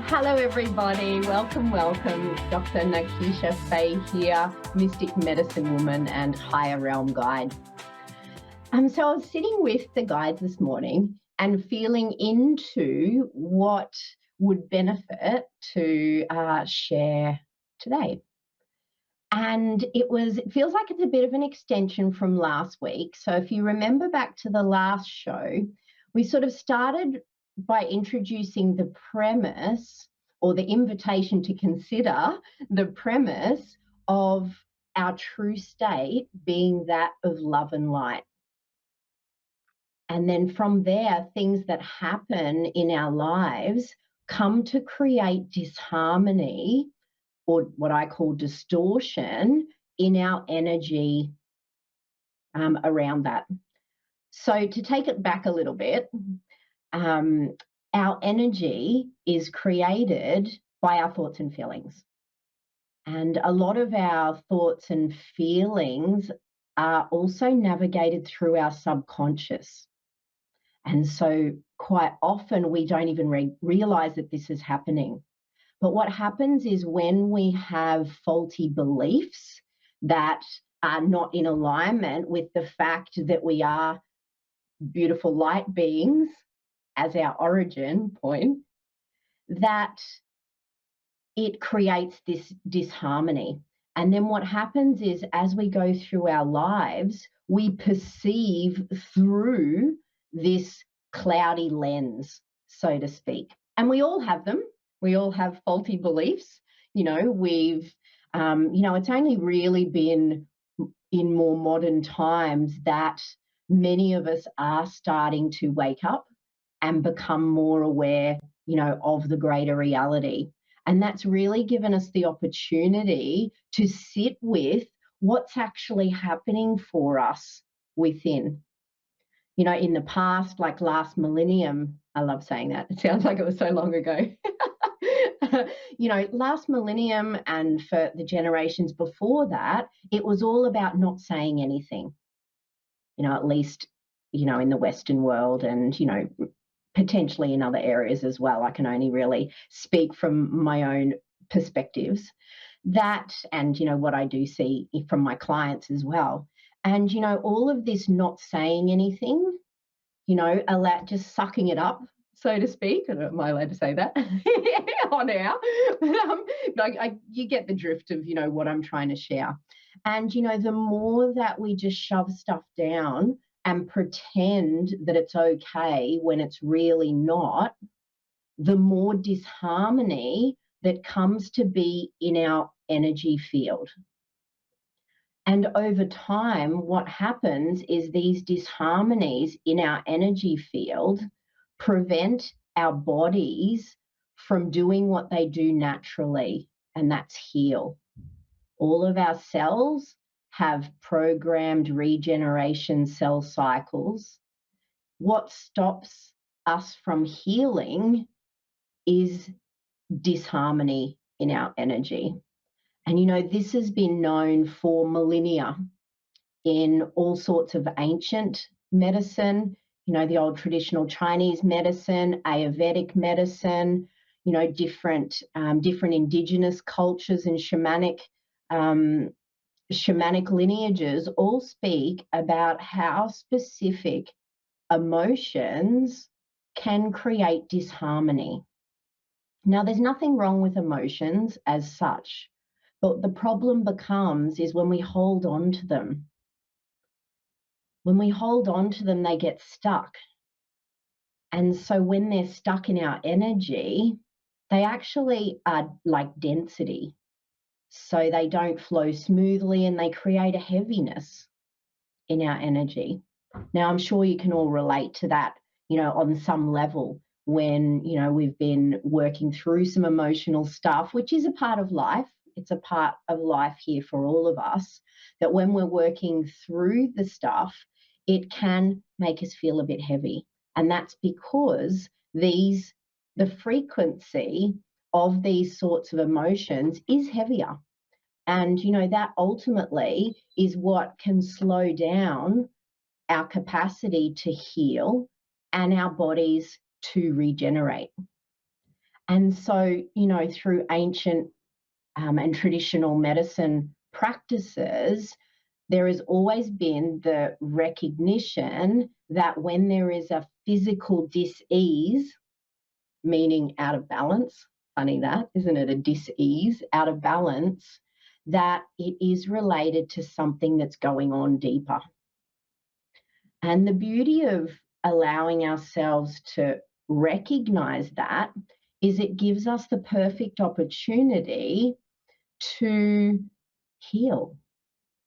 Hello, everybody. Welcome, welcome. Dr. Niikee'sha Fae here, mystic medicine woman and higher realm guide. So I was sitting with the guides this morning and feeling into what would benefit to share today. And it feels like it's a bit of an extension from last week. So if you remember back to the last show, we sort of started by introducing the premise or the invitation to consider the premise of our true state being that of love and light. And then from there, things that happen in our lives come to create disharmony, or what I call distortion, in our energy around that. So to take it back a little bit, our energy is created by our thoughts and feelings. And a lot of our thoughts and feelings are also navigated through our subconscious. And so quite often we don't even realize that this is happening. But what happens is when we have faulty beliefs that are not in alignment with the fact that we are beautiful light beings as our origin point, that it creates this disharmony. And then what happens is as we go through our lives, we perceive through this cloudy lens, so to speak. And we all have them. We all have faulty beliefs. It's only really been in more modern times that many of us are starting to wake up and become more aware, of the greater reality. And that's really given us the opportunity to sit with what's actually happening for us within. In the past, like last millennium, I love saying that. It sounds like it was so long ago. Last millennium and for the generations before that, it was all about not saying anything, at least, in the Western world and, potentially in other areas as well. I can only really speak from my own perspectives. That and, what I do see from my clients as well. And, all of this not saying anything, just sucking it up, so to speak. I don't know, am I allowed to say that on air? But, you get the drift of, what I'm trying to share. And, the more that we just shove stuff down and pretend that it's okay when it's really not, the more disharmony that comes to be in our energy field. And over time, what happens is these disharmonies in our energy field prevent our bodies from doing what they do naturally, and that's heal. All of our cells have programmed regeneration cell cycles. What stops us from healing is disharmony in our energy. And this has been known for millennia in all sorts of ancient medicine, the old traditional Chinese medicine, Ayurvedic medicine, different indigenous cultures and shamanic lineages all speak about how specific emotions can create disharmony. Now, there's nothing wrong with emotions as such, but the problem becomes is when we hold on to them. When we hold on to them, they get stuck. And so when they're stuck in our energy, they actually are like density. So they don't flow smoothly and they create a heaviness in our energy. Now, I'm sure you can all relate to that, on some level when, we've been working through some emotional stuff, which is a part of life. It's a part of life here for all of us, that when we're working through the stuff, it can make us feel a bit heavy. And that's because the frequency of these sorts of emotions is heavier. And, that ultimately is what can slow down our capacity to heal and our bodies to regenerate. And so, through ancient and traditional medicine practices, there has always been the recognition that when there is a physical dis-ease, meaning out of balance, funny that, isn't it? A dis-ease, out of balance, that it is related to something that's going on deeper. And the beauty of allowing ourselves to recognize that is it gives us the perfect opportunity to heal.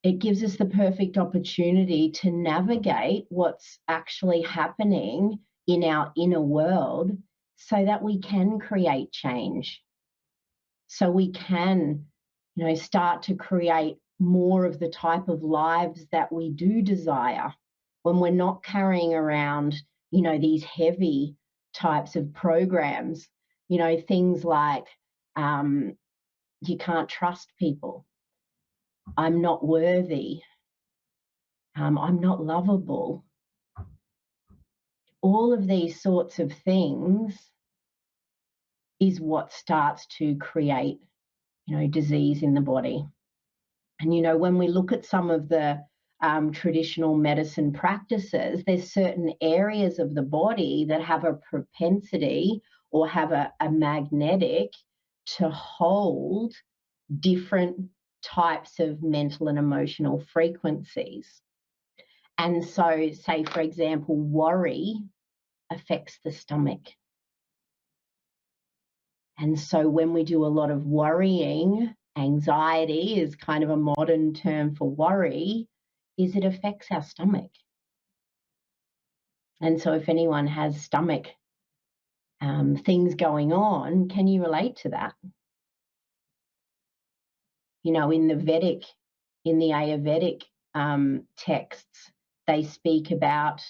It gives us the perfect opportunity to navigate what's actually happening in our inner world so that we can create change. So we can, start to create more of the type of lives that we do desire when we're not carrying around, these heavy types of programs, things like you can't trust people, I'm not worthy, I'm not lovable. All of these sorts of things is what starts to create, disease in the body. And, when we look at some of the traditional medicine practices, there's certain areas of the body that have a propensity or have a magnetic to hold different types of mental and emotional frequencies. And so, say, for example, worry affects the stomach. And so when we do a lot of worrying, anxiety is kind of a modern term for worry, is it affects our stomach. And so if anyone has stomach things going on, can you relate to that? In the Ayurvedic texts, they speak about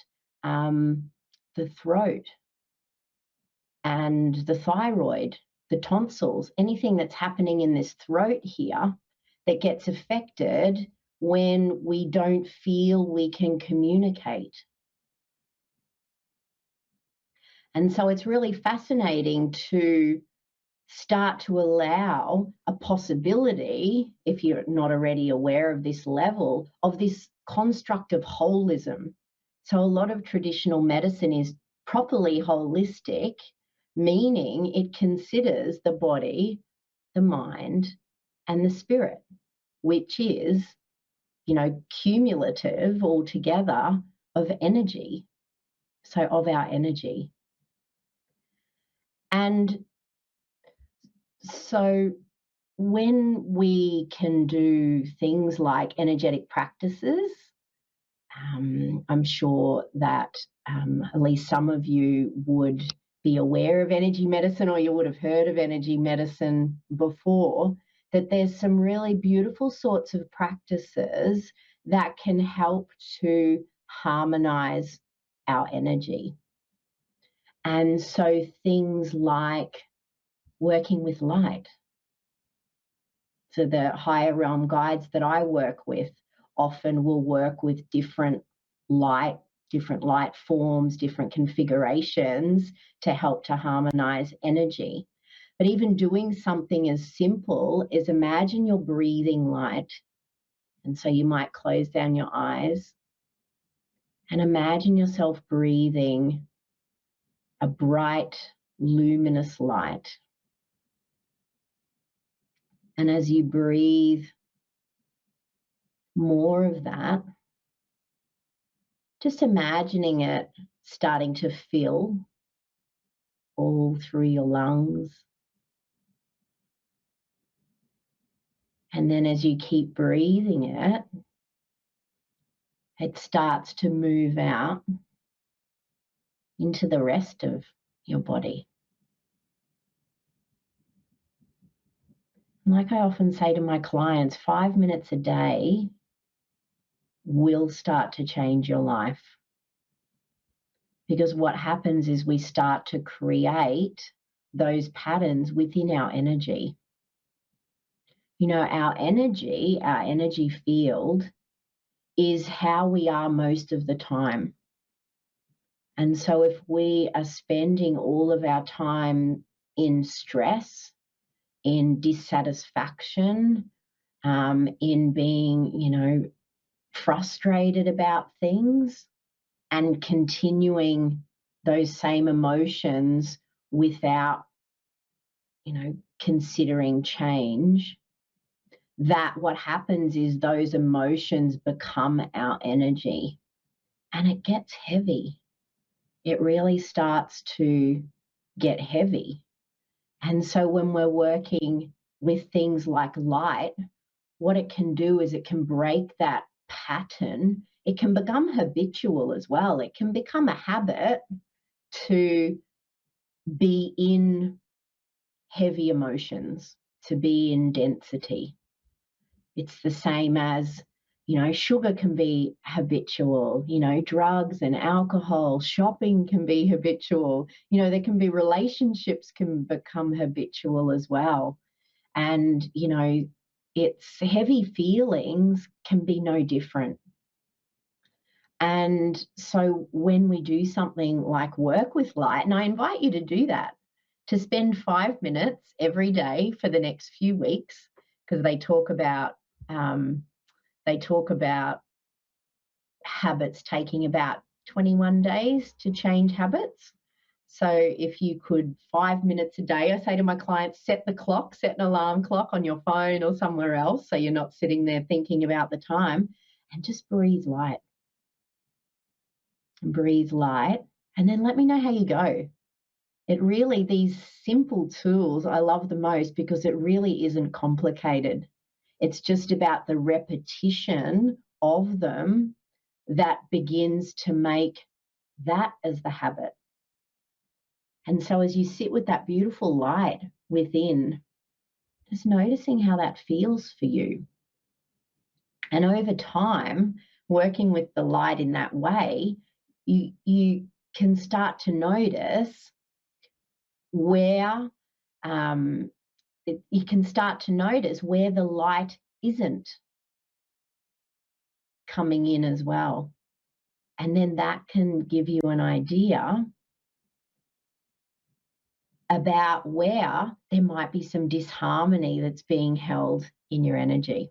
the throat and the thyroid, the tonsils, anything that's happening in this throat here that gets affected when we don't feel we can communicate. And so it's really fascinating to start to allow a possibility, if you're not already aware of this level, of this construct of holism. So a lot of traditional medicine is properly holistic, meaning it considers the body, the mind, and the spirit, which is, cumulative altogether of energy, so of our energy. And so when we can do things like energetic practices, I'm sure that at least some of you would be aware of energy medicine, or you would have heard of energy medicine before, that there's some really beautiful sorts of practices that can help to harmonize our energy. And so things like working with light. So the higher realm guides that I work with often will work with different light forms, different configurations to help to harmonize energy. But even doing something as simple as imagine you're breathing light. And so you might close down your eyes and imagine yourself breathing a bright, luminous light. And as you breathe more of that, just imagining it starting to fill all through your lungs. And then as you keep breathing it, it starts to move out into the rest of your body. Like I often say to my clients, 5 minutes a day will start to change your life. Because what happens is we start to create those patterns within our energy. Our energy field is how we are most of the time. And so if we are spending all of our time in stress, in dissatisfaction, in being, frustrated about things and continuing those same emotions without, considering change, that what happens is those emotions become our energy and it gets heavy. It really starts to get heavy. And so when we're working with things like light, what it can do is it can break that pattern. It can become habitual as well. It can become a habit to be in heavy emotions, to be in density. It's the same as, sugar can be habitual, drugs and alcohol, shopping can be habitual, there can be relationships can become habitual as well. And, it's heavy feelings can be no different. And so when we do something like work with light, and I invite you to do that, to spend 5 minutes every day for the next few weeks, because um, they talk about habits taking about 21 days to change habits. So if you could 5 minutes a day, I say to my clients, set the clock, set an alarm clock on your phone or somewhere else so you're not sitting there thinking about the time, and just breathe light. Breathe light, and then let me know how you go. It really, these simple tools I love the most because it really isn't complicated. It's just about the repetition of them that begins to make that as the habit. And so as you sit with that beautiful light within, just noticing how that feels for you. And over time, working with the light in that way, you can start to notice where you can start to notice where the light isn't coming in as well. And then that can give you an idea about where there might be some disharmony that's being held in your energy.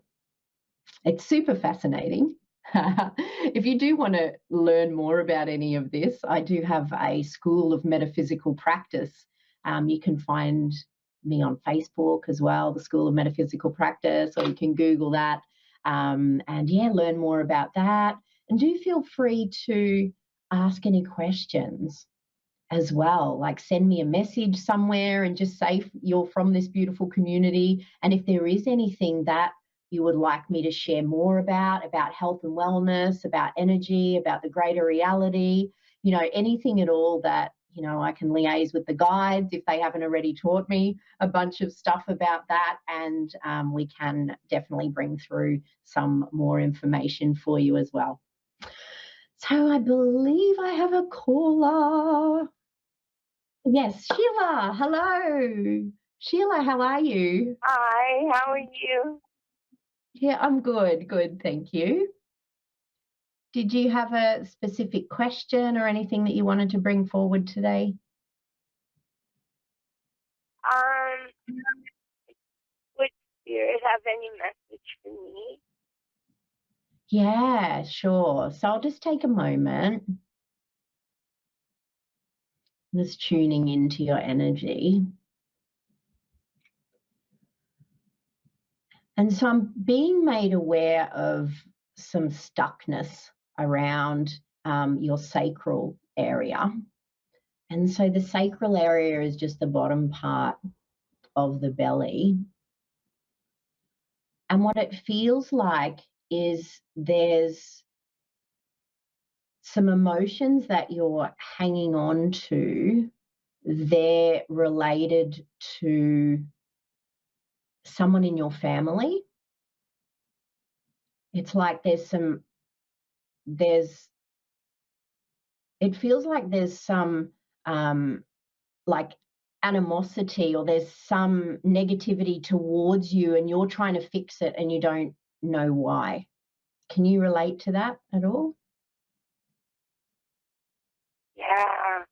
It's super fascinating. If you do want to learn more about any of this, I do have a school of metaphysical practice. You can find me on Facebook as well, the School of Metaphysical Practice, or you can Google that. And yeah, learn more about that. And do feel free to ask any questions as well. Like send me a message somewhere and just say you're from this beautiful community. And if there is anything that you would like me to share more about health and wellness, about energy, about the greater reality, anything at all that, I can liaise with the guides if they haven't already taught me a bunch of stuff about that. And we can definitely bring through some more information for you as well. So I believe I have a caller. Yes, Sheila. Hello. Sheila, how are you? Hi, how are you? Yeah, I'm good. Good, thank you. Did you have a specific question or anything that you wanted to bring forward today? Would Spirit have any message for me? Yeah, sure. So I'll just take a moment, just tuning into your energy. And so I'm being made aware of some stuckness around your sacral area. And so the sacral area is just the bottom part of the belly. And what it feels like is there's some emotions that you're hanging on to. They're related to someone in your family. It's like it feels like there's some like animosity, or there's some negativity towards you and you're trying to fix it and you don't know why. Can you relate to that at all? Yeah.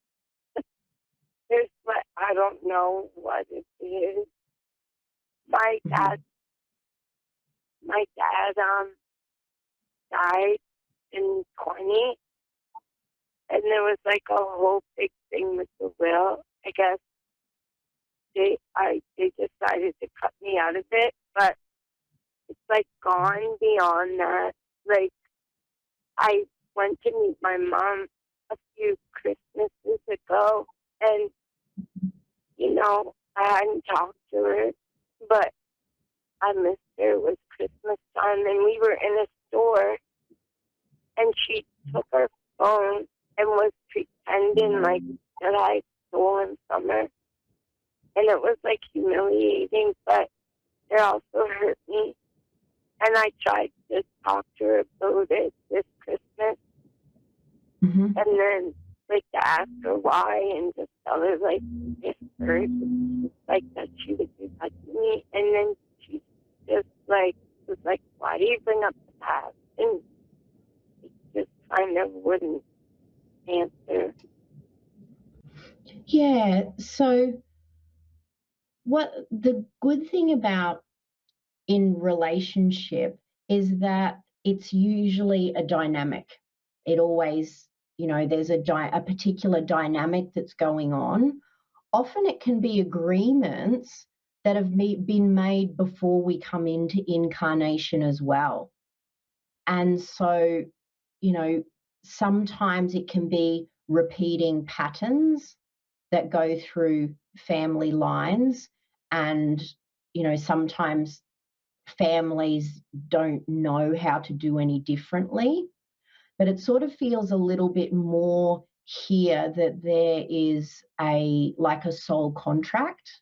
I don't know what it is. My Mhm. dad, my dad, died in 20, and there was like a whole big thing with the will. I guess they decided to cut me out of it, but it's like gone beyond that. Like I went to meet my mom a few Christmases ago, and I hadn't talked to her, but I missed her. It was Christmas time, and we were in a store, and she took her phone and was pretending like that I had stolen from her, and it was like humiliating, but it also hurt me. And I tried to talk to her about it this Christmas, Mhm. and then like to ask her why and just tell her like this hurt, like that she would do that to me, and then she just like was like, "Why do you bring up the past?" And she just kind of wouldn't answer. Yeah. So, what the good thing about in relationship is that it's usually a dynamic. It always, there's a particular dynamic that's going on. Often it can be agreements that have been made before we come into incarnation as well. And so, you know, sometimes it can be repeating patterns that go through family lines. And, sometimes families don't know how to do any differently. But it sort of feels a little bit more here that there is like a soul contract,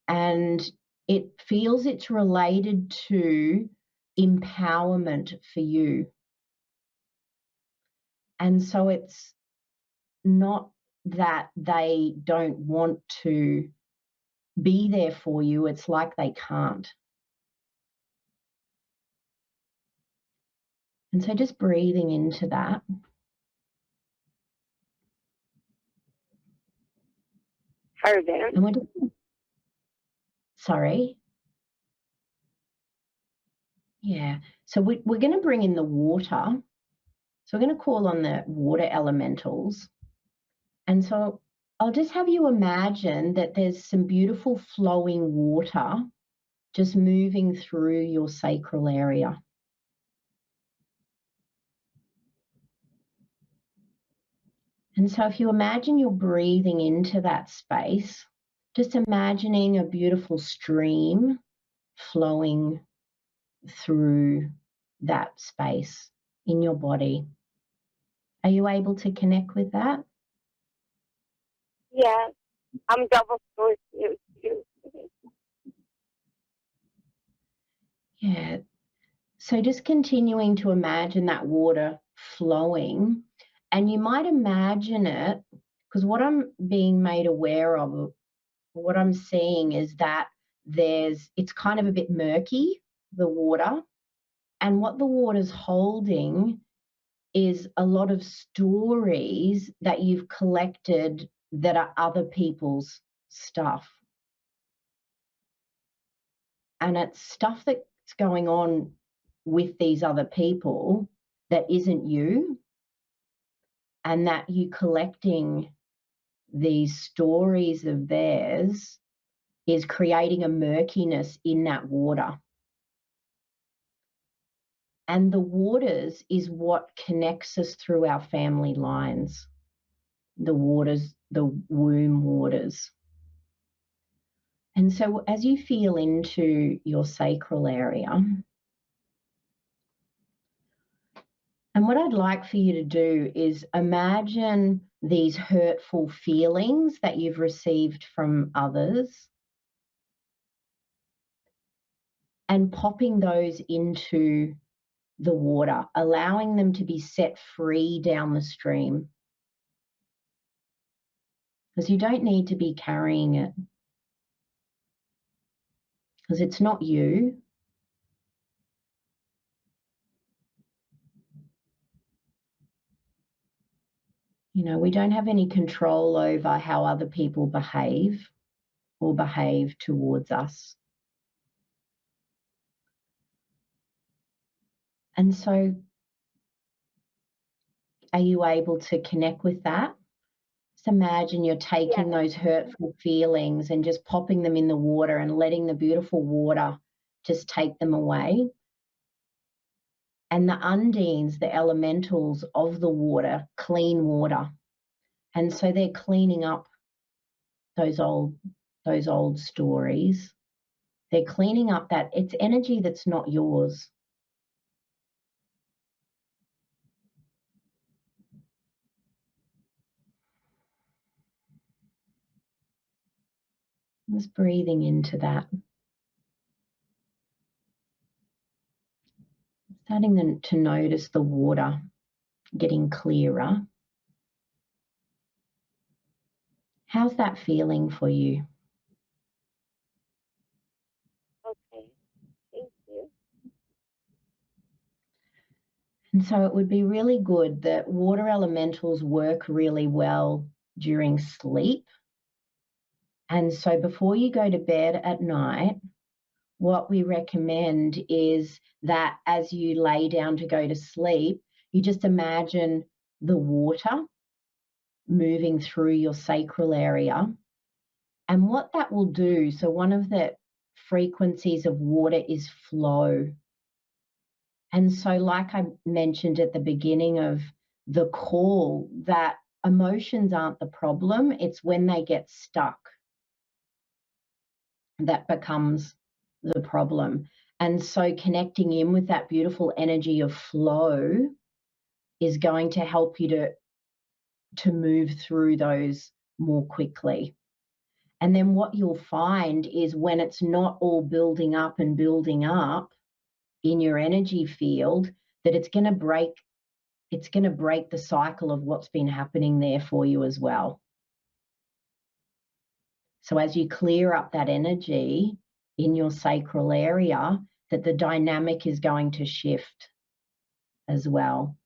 and it feels it's related to empowerment for you. And so it's not that they don't want to be there for you, it's like they can't. And so just breathing into that. Pardon? And sorry. Yeah. So we're going to bring in the water. So we're going to call on the water elementals. And so I'll just have you imagine that there's some beautiful flowing water just moving through your sacral area. And so if you imagine you're breathing into that space, just imagining a beautiful stream flowing through that space in your body. Are you able to connect with that? Yeah, I'm double sourced too. Yeah. So just continuing to imagine that water flowing, and you might imagine it, because what I'm being made aware of, what I'm seeing is that it's kind of a bit murky, the water, and what the water's holding is a lot of stories that you've collected that are other people's stuff. And it's stuff that's going on with these other people that isn't you, and that you collecting these stories of theirs is creating a murkiness in that water. And the waters is what connects us through our family lines. The waters, the womb waters. And so as you feel into your sacral area, and what I'd like for you to do is imagine these hurtful feelings that you've received from others and popping those into the water, allowing them to be set free down the stream. Because you don't need to be carrying it, because it's not you. We don't have any control over how other people behave or behave towards us. And so, are you able to connect with that? Just imagine you're taking Yes. those hurtful feelings and just popping them in the water and letting the beautiful water just take them away. And the undines, the elementals of the water, clean water. And so they're cleaning up those old stories. They're cleaning up that it's energy that's not yours. Just breathing into that. Starting to notice the water getting clearer. How's that feeling for you? Okay. Thank you. And so it would be really good that water elementals work really well during sleep. And so before you go to bed at night, what we recommend is that as you lay down to go to sleep, you just imagine the water moving through your sacral area. And what that will do, so one of the frequencies of water is flow. And so, like I mentioned at the beginning of the call, that emotions aren't the problem, it's when they get stuck that becomes the problem. And so, connecting in with that beautiful energy of flow is going to help you to move through those more quickly. And then what you'll find is when it's not all building up and building up in your energy field, that it's going to break the cycle of what's been happening there for you as well. So as you clear up that energy in your sacral area, that the dynamic is going to shift as well.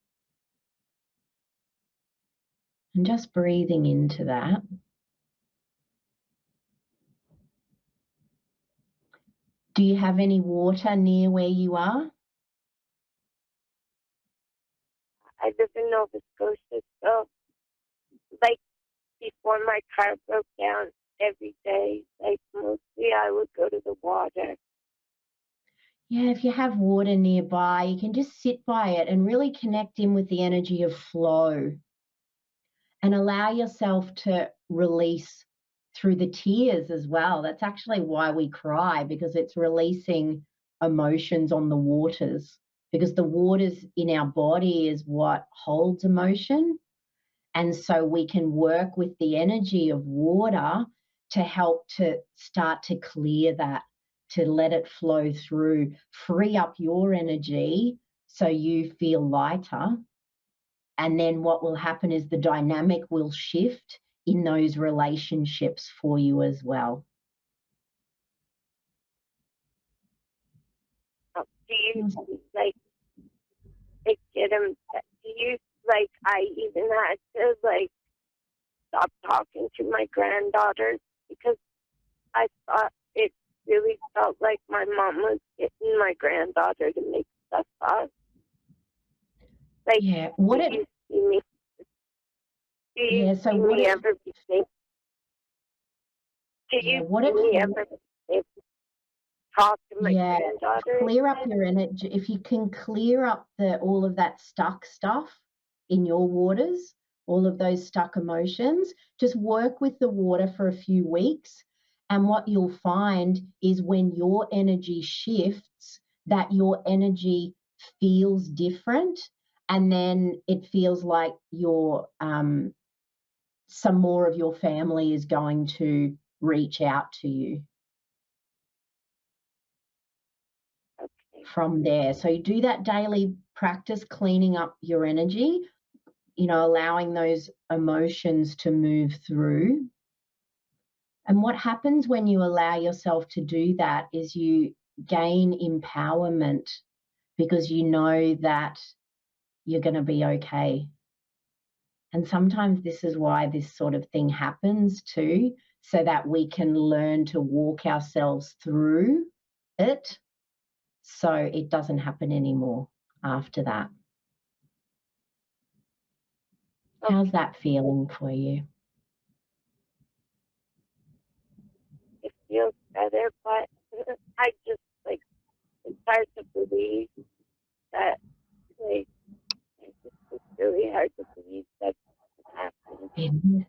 And just breathing into that. Do you have any water near where you are? I live in Nova Scotia, so like before my car broke down every day, like mostly I would go to the water. Yeah, if you have water nearby, you can just sit by it and really connect in with the energy of flow and allow yourself to release through the tears as well. That's actually why we cry, because it's releasing emotions on the waters, because the waters in our body is what holds emotion. And so we can work with the energy of water to help to start to clear that, to let it flow through, free up your energy so you feel lighter. And then what will happen is the dynamic will shift in those relationships for you as well. Do you like get them? Do you like? I even had to like stop talking to my granddaughters because I thought it really felt like my mom was getting my granddaughter to make stuff up. Like, Yeah. What do it you see me? Do you yeah, so see what me it ever be able? Do yeah, you what see it me ever be able to talk to my yeah, granddaughter clear up again? your energy. If you can clear up all of that stuck stuff in your waters, all of those stuck emotions, just work with the water for a few weeks. And what you'll find is when your energy shifts, that your energy feels different. And then it feels like some more of your family is going to reach out to you Okay. from there. So you do that daily practice, cleaning up your energy, allowing those emotions to move through. And what happens when you allow yourself to do that is you gain empowerment because you know that you're going to be okay. And sometimes this is why this sort of thing happens too, so that we can learn to walk ourselves through it so it doesn't happen anymore after that. How's that feeling for you? It feels better, but I just like it's hard to believe that like it's really hard to believe that's happening.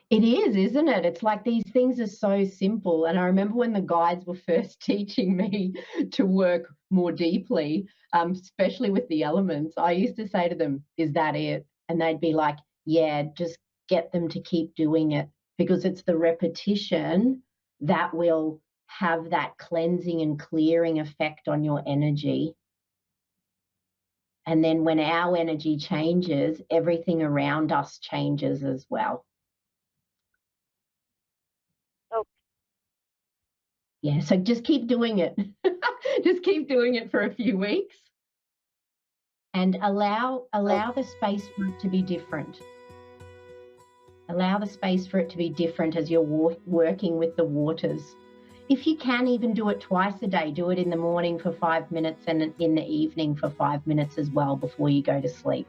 It is, isn't it? It's like these things are so simple. And I remember when the guides were first teaching me to work more deeply, especially with the elements, I used to say to them, "Is that it?" And they'd be like, "Yeah, just get them to keep doing it because it's the repetition that will have that cleansing and clearing effect on your energy. And then when our energy changes, everything around us changes as well." Oh, Yeah, so just keep doing it. Just keep doing it for a few weeks and allow the space for it to be different. Allow the space for it to be different as you're working with the waters. If you can even do it twice a day, do it in the morning for 5 minutes and in the evening for 5 minutes as well before you go to sleep.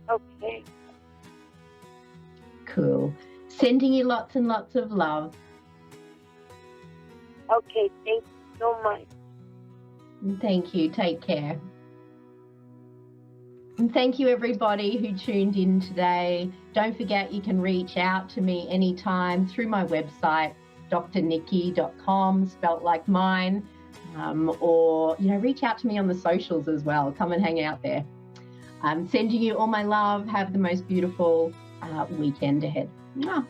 okay. Cool. Sending you lots and lots of love. Okay, thank you so much. Thank you. Take care. And thank you, everybody who tuned in today. Don't forget you can reach out to me anytime through my website, drnikie.com, spelt like mine, or reach out to me on the socials as well. Come and hang out there. I'm sending you all my love. Have the most beautiful weekend ahead. Mwah.